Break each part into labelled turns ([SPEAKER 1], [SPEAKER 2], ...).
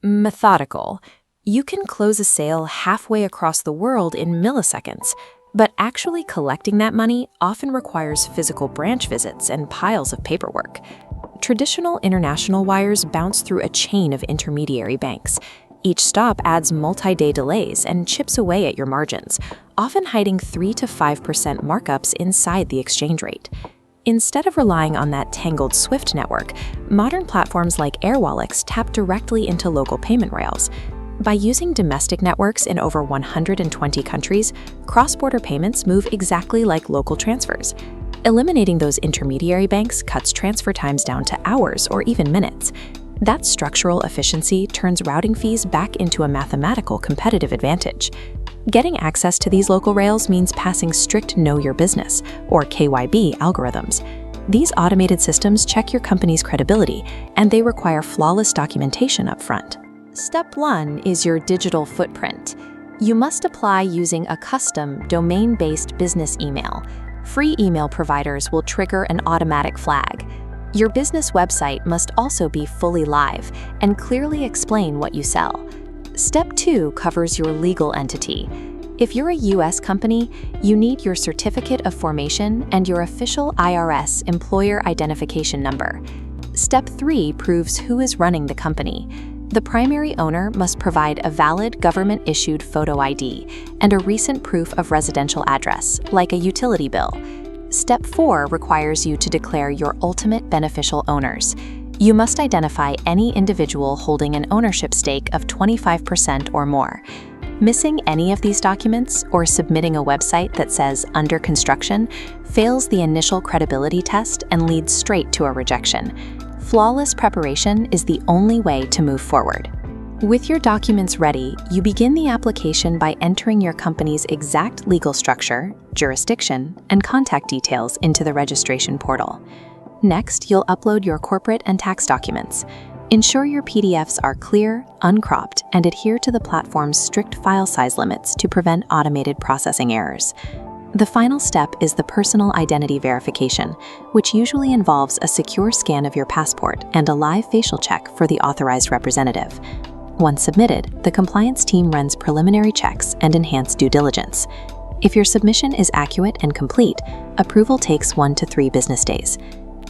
[SPEAKER 1] Methodical. You can close a sale halfway across the world in milliseconds, but actually collecting that money often requires physical branch visits and piles of paperwork. Traditional international wires bounce through a chain of intermediary banks. Each stop adds multi-day delays and chips away at your margins, often hiding 3 to 5% markups inside the exchange rate. Instead of relying on that tangled SWIFT network, modern platforms like Airwallex tap directly into local payment rails. By using domestic networks in over 120 countries, cross-border payments move exactly like local transfers. Eliminating those intermediary banks cuts transfer times down to hours or even minutes. That structural efficiency turns routing fees back into a mathematical competitive advantage. Getting access to these local rails means passing strict Know Your Business, or KYB, algorithms. These automated systems check your company's credibility, and they require flawless documentation up front. Step 1 is your digital footprint. You must apply using a custom, domain-based business email. Free email providers will trigger an automatic flag. Your business website must also be fully live and clearly explain what you sell. Step 2 covers your legal entity. If you're a U.S. company, you need your certificate of formation and your official IRS employer identification number. Step 3 proves who is running the company. The primary owner must provide a valid government-issued photo ID and a recent proof of residential address, like a utility bill. Step 4 requires you to declare your ultimate beneficial owners. You must identify any individual holding an ownership stake of 25% or more. Missing any of these documents or submitting a website that says "under construction" fails the initial credibility test and leads straight to a rejection. Flawless preparation is the only way to move forward. With your documents ready, you begin the application by entering your company's exact legal structure, jurisdiction, and contact details into the registration portal. Next, you'll upload your corporate and tax documents. Ensure your PDFs are clear, uncropped, and adhere to the platform's strict file size limits to prevent automated processing errors. The final step is the personal identity verification, which usually involves a secure scan of your passport and a live facial check for the authorized representative. Once submitted, the compliance team runs preliminary checks and enhanced due diligence. If your submission is accurate and complete, approval takes 1 to 3 business days.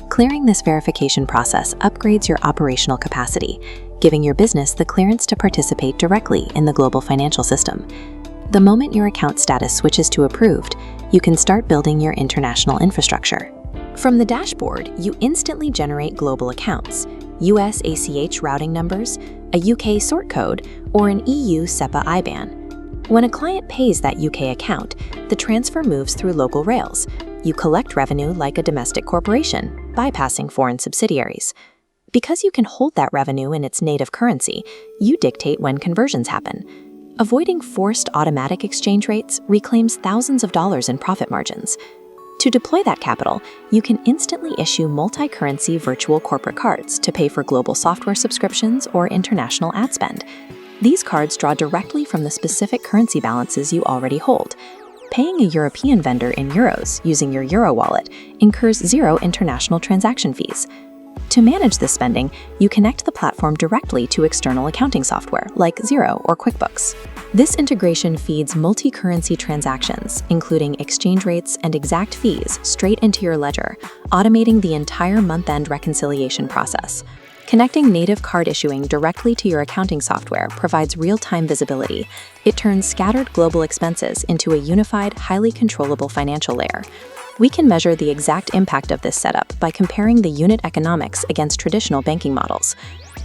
[SPEAKER 1] Clearing this verification process upgrades your operational capacity, giving your business the clearance to participate directly in the global financial system. The moment your account status switches to approved, you can start building your international infrastructure. From the dashboard, you instantly generate global accounts, US ACH routing numbers, a UK sort code, or an EU SEPA IBAN. When a client pays that UK account, the transfer moves through local rails. You collect revenue like a domestic corporation, bypassing foreign subsidiaries. Because you can hold that revenue in its native currency, you dictate when conversions happen. Avoiding forced automatic exchange rates reclaims thousands of dollars in profit margins. To deploy that capital, you can instantly issue multi-currency virtual corporate cards to pay for global software subscriptions or international ad spend. These cards draw directly from the specific currency balances you already hold. Paying a European vendor in euros using your Euro wallet incurs 0 international transaction fees. To manage this spending, you connect the platform directly to external accounting software like Xero or QuickBooks. This integration feeds multi-currency transactions, including exchange rates and exact fees, straight into your ledger, automating the entire month-end reconciliation process. Connecting native card issuing directly to your accounting software provides real-time visibility. It turns scattered global expenses into a unified, highly controllable financial layer. We can measure the exact impact of this setup by comparing the unit economics against traditional banking models.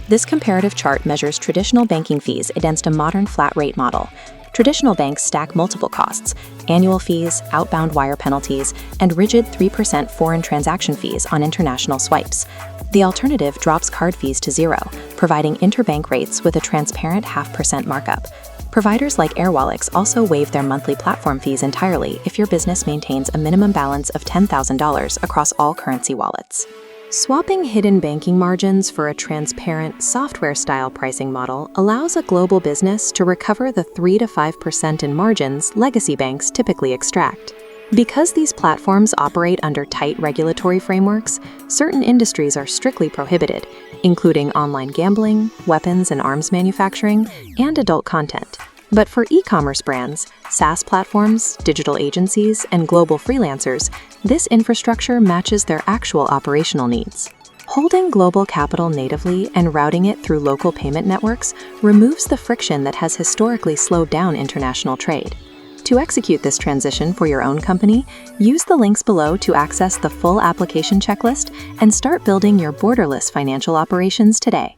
[SPEAKER 1] This comparative chart measures traditional banking fees against a modern flat-rate model. Traditional banks stack multiple costs: annual fees, outbound wire penalties, and rigid 3% foreign transaction fees on international swipes. The alternative drops card fees to 0, providing interbank rates with a transparent 0.5% markup. Providers like Airwallex also waive their monthly platform fees entirely if your business maintains a minimum balance of $10,000 across all currency wallets. Swapping hidden banking margins for a transparent, software-style pricing model allows a global business to recover the 3 to 5% in margins legacy banks typically extract. Because these platforms operate under tight regulatory frameworks, certain industries are strictly prohibited, including online gambling, weapons and arms manufacturing, and adult content. But for e-commerce brands, SaaS platforms, digital agencies, and global freelancers, this infrastructure matches their actual operational needs. Holding global capital natively and routing it through local payment networks removes the friction that has historically slowed down international trade. To execute this transition for your own company, use the links below to access the full application checklist and start building your borderless financial operations today.